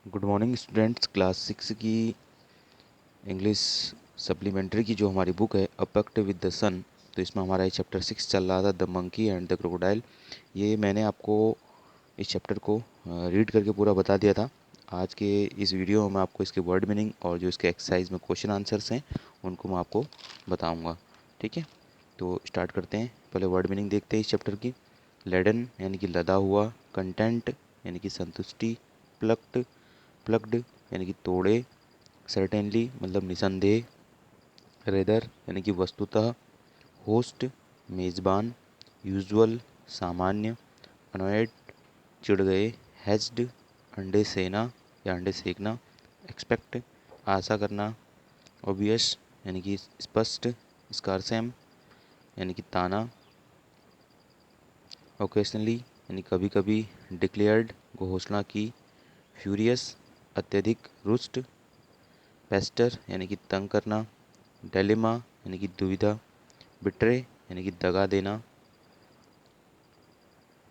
Good morning students. Class 6 की English supplementary की जो हमारी बुक है अ पैक्ट विद द सन, तो इसमें हमारा ये चैप्टर 6 चल रहा था, the monkey and the crocodile. ये मैंने आपको इस चैप्टर को रीड करके पूरा बता दिया था। आज के इस वीडियो में मैं आपको इसके वर्ड मीनिंग और जो इसके एक्सरसाइज में क्वेश्चन आंसर्स हैं उनको मैं आपको बताऊँगा। ठीक है, तो स्टार्ट करते हैं। पहले वर्ड मीनिंग देखते हैं इस चैप्टर की। लेडन यानी कि लदा हुआ, कंटेंट यानी कि संतुष्टि, प्लक्ड प्लक्ड यानी कि तोड़े, सर्टेनली मतलब निसंदेह, रेदर यानी कि वस्तुतः, होस्ट मेज़बान, यूजुअल सामान्य, अनॉयड चिढ़ गए, हैज्ड अंडे सेना या अंडे सेकना, एक्सपेक्ट आशा करना, ऑब्वियस यानी कि स्पष्ट, स्कारसेम यानी कि ताना, ओकेशनली यानी कभी कभी, डिक्लेयर्ड घोषणा की, फ्यूरियस अत्यधिक रुष्ट, पेस्टर यानी कि तंग करना, डेलिमा यानी कि दुविधा, बिट्रे यानी कि दगा देना,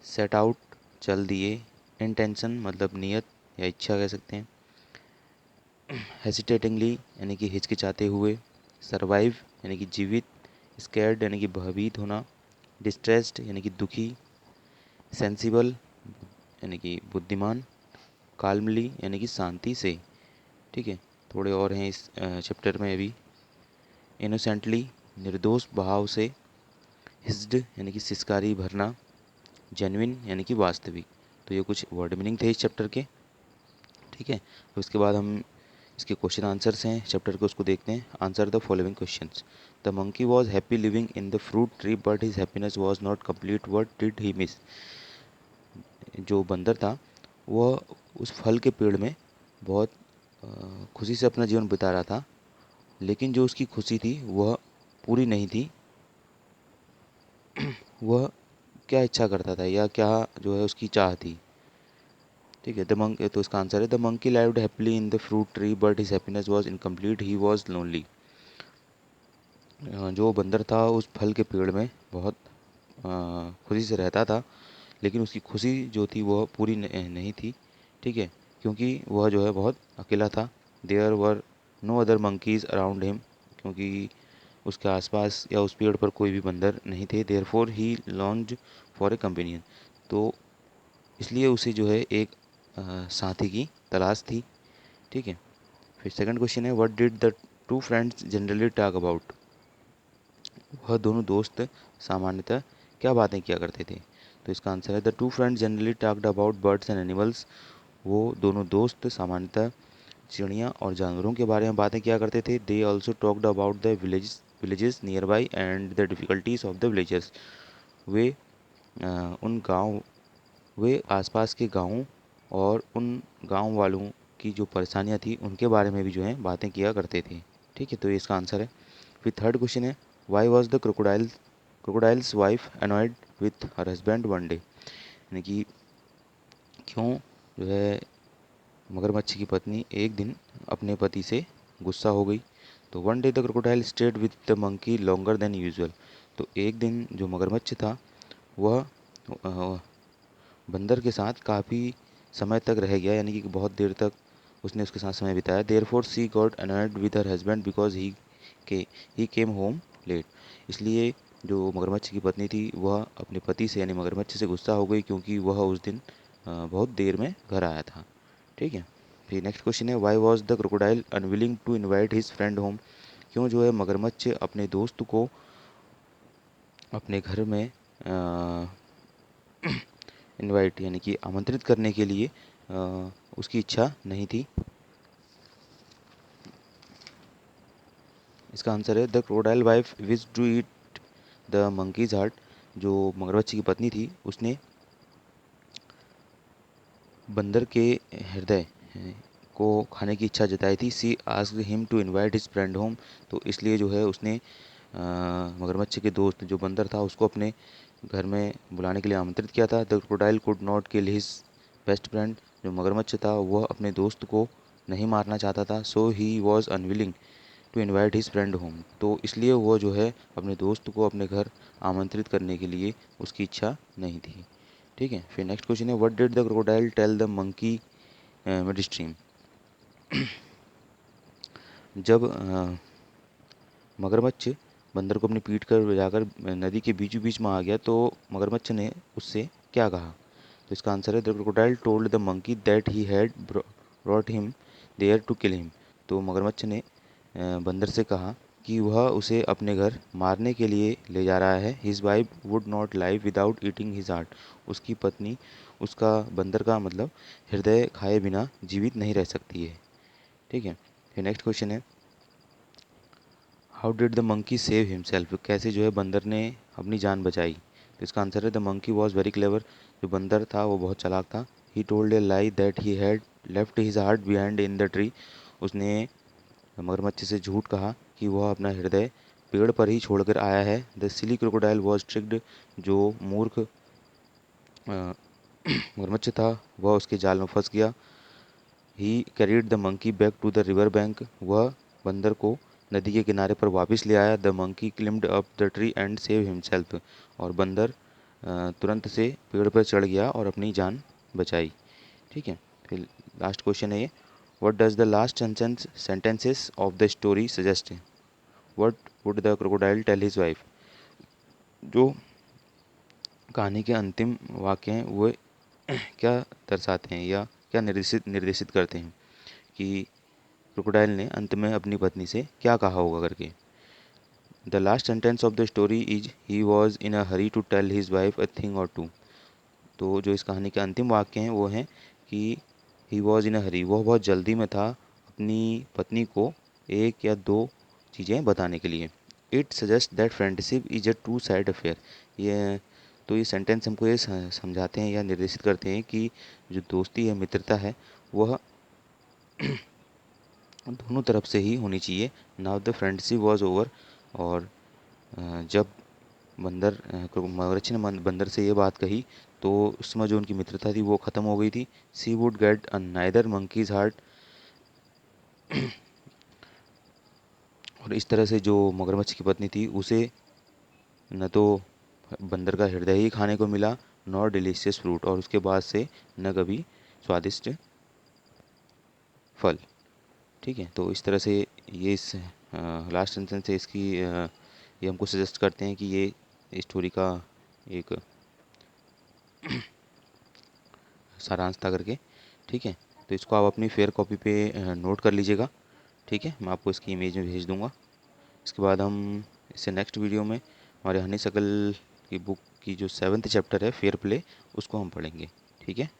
सेट आउट चल दिए, इंटेंशन मतलब नियत या इच्छा कह सकते हैं, हेसिटेटिंगली यानी कि हिचकिचाते हुए, सरवाइव यानी कि जीवित, स्कैर्ड यानी कि भयभीत होना, डिस्ट्रेस्ड यानी कि दुखी, सेंसिबल यानी कि बुद्धिमान, काल्मली यानी कि शांति से। ठीक है, थोड़े और हैं इस चैप्टर में अभी। इनोसेंटली निर्दोष भाव से, हिस्ड यानी कि सिसकारी भरना, जेन्युइन यानी कि वास्तविक। तो ये कुछ वर्ड मीनिंग थे इस चैप्टर के। ठीक है, तो इसके बाद हम इसके क्वेश्चन आंसर्स हैं चैप्टर के, उसको देखते हैं। Answer the following questions. The monkey was happy living in the fruit tree but his happiness was not complete, what did he miss. जो बंदर था वह उस फल के पेड़ में बहुत खुशी से अपना जीवन बिता रहा था, लेकिन जो उसकी खुशी थी वह पूरी नहीं थी। वह क्या इच्छा करता था या क्या जो है उसकी चाह थी। ठीक है, द मंक, तो इसका आंसर है the monkey lived happily in the fruit tree but his happiness was incomplete, he was lonely. जो बंदर था उस फल के पेड़ में बहुत खुशी से रहता था, लेकिन उसकी खुशी जो थी वह पूरी नहीं थी। ठीक है, क्योंकि वह जो है बहुत अकेला था। There were no other monkeys around him, क्योंकि उसके आसपास या उस पेड़ पर कोई भी बंदर नहीं थे। Therefore he longs for a companion, तो इसलिए उसे जो है एक साथी की तलाश थी। ठीक है, फिर सेकंड क्वेश्चन है, what did the two friends generally talk about. वह दोनों दोस्त सामान्यतः क्या बातें किया करते थे। तो इसका आंसर है the two friends generally talked about birds and animals. वो दोनों दोस्त सामान्यतः चिड़िया और जानवरों के बारे में बातें किया करते थे। They also talked about the villages nearby and the difficulties of the villagers. वे उन गाँव वे आसपास के गाँवों और उन गाँव वालों की जो परेशानियाँ थी उनके बारे में भी जो है बातें किया करते थे। ठीक है, तो ये इसका आंसर है। फिर थर्ड क्वेश्चन है, why was the crocodiles wife annoyed with her husband one day. यानी कि क्यों जो है मगरमच्छ की पत्नी एक दिन अपने पति से गुस्सा हो गई। तो one day the crocodile stayed with the monkey longer than usual. तो एक दिन जो मगरमच्छ था वह बंदर के साथ काफ़ी समय तक रह गया, यानी कि बहुत देर तक उसने उसके साथ समय बिताया। Therefore she got annoyed with her husband because he came home late. इसलिए जो मगरमच्छ की पत्नी थी वह अपने पति से यानी मगरमच्छ से गुस्सा हो गई, क्योंकि वह उस दिन बहुत देर में घर आया था। ठीक है, फिर नेक्स्ट क्वेश्चन है, why was the crocodile unwilling to invite his friend home. क्यों जो है मगरमच्छ अपने दोस्त को अपने घर में इनवाइट यानी कि आमंत्रित करने के लिए उसकी इच्छा नहीं थी। इसका आंसर है the crocodile wife wish to eat the monkey's heart. जो मगरमच्छ की पत्नी थी उसने बंदर के हृदय को खाने की इच्छा जताई थी। She asked him to invite his friend home. तो इसलिए जो है उसने मगरमच्छ के दोस्त जो बंदर था उसको अपने घर में बुलाने के लिए आमंत्रित किया था। The crocodile could not kill his best friend. जो मगरमच्छ था वह अपने दोस्त को नहीं मारना चाहता था। So he was unwilling to invite his friend home. तो इसलिए वो जो है अपने दोस्त को अपने घर आमंत्रित करने के लिए उसकी इच्छा नहीं थी। ठीक है, फिर नेक्स्ट क्वेश्चन है, what did the crocodile tell the monkey midstream. जब मगरमच्छ बंदर को अपनी पीठ कर बजाकर नदी के बीचों बीच में आ गया तो मगरमच्छ ने उससे क्या कहा? तो इसका आंसर है the crocodile told the monkey that he had brought him there to kill him. तो मगरमच्छ ने बंदर से कहा कि वह उसे अपने घर मारने के लिए ले जा रहा है। His wife would not live without eating his heart. उसकी पत्नी उसका बंदर का मतलब हृदय खाए बिना जीवित नहीं रह सकती है। ठीक है, फिर नेक्स्ट क्वेश्चन है how did the monkey save himself? कैसे जो है बंदर ने अपनी जान बचाई? तो इसका आंसर है the monkey was very clever. जो बंदर था वो बहुत चालाक था। He told A lie that he had left his heart behind in the tree. उसने मगरमच्छ से झूठ कहा कि वह अपना हृदय पेड़ पर ही छोड़कर आया है। The silly crocodile was tricked. जो मूर्ख मगरमच्छ था वह उसके जाल में फंस गया। He carried the monkey back to the river bank. वह बंदर को नदी के किनारे पर वापस ले आया। The monkey climbed up the tree and save himself. और बंदर तुरंत से पेड़ पर चढ़ गया और अपनी जान बचाई। ठीक है, फिर लास्ट क्वेश्चन है ये what does the last sentences of the story suggest? What would the crocodile tell his wife? जो कहानी के अंतिम वाक्य हैं वो क्या दर्शाते हैं या क्या निर्देशित निर्देशित करते हैं कि क्रोकोडाइल ने अंत में अपनी पत्नी से क्या कहा होगा करके? The last sentence of the story is he was in a hurry to tell his wife a thing or two. तो जो इस कहानी के अंतिम वाक्य हैं वो हैं कि ही वॉज इन अ हरी, वह बहुत जल्दी में था अपनी पत्नी को एक या दो चीज़ें बताने के लिए। It suggest that friendship is a two side affair. ये तो ये सेंटेंस हमको ये समझाते हैं या निर्देशित करते हैं कि जो दोस्ती है, मित्रता है, वह दोनों तरफ से ही होनी चाहिए। Now the friendship was over. और जब मगरच्छ ने बंदर से ये बात कही तो उस समय जो उनकी मित्रता थी वो ख़त्म हो गई थी। She would get another monkey's heart. और इस तरह से जो मगरमच्छ की पत्नी थी उसे न तो बंदर का हृदय ही खाने को मिला नॉर डिलीशियस फ्रूट, और उसके बाद से न कभी स्वादिष्ट फल। ठीक है, तो इस तरह से ये इस लास्ट सेंटेंस से इसकी ये हमको सजेस्ट करते हैं कि ये स्टोरी का एक सारांश था करके। ठीक है, तो इसको आप अपनी फेयर कॉपी पे नोट कर लीजिएगा। ठीक है, मैं आपको इसकी इमेज में भेज दूंगा। इसके बाद हम इससे नेक्स्ट वीडियो में हमारे हनी सकल की बुक की जो 7th चैप्टर है फेयर प्ले, उसको हम पढ़ेंगे। ठीक है।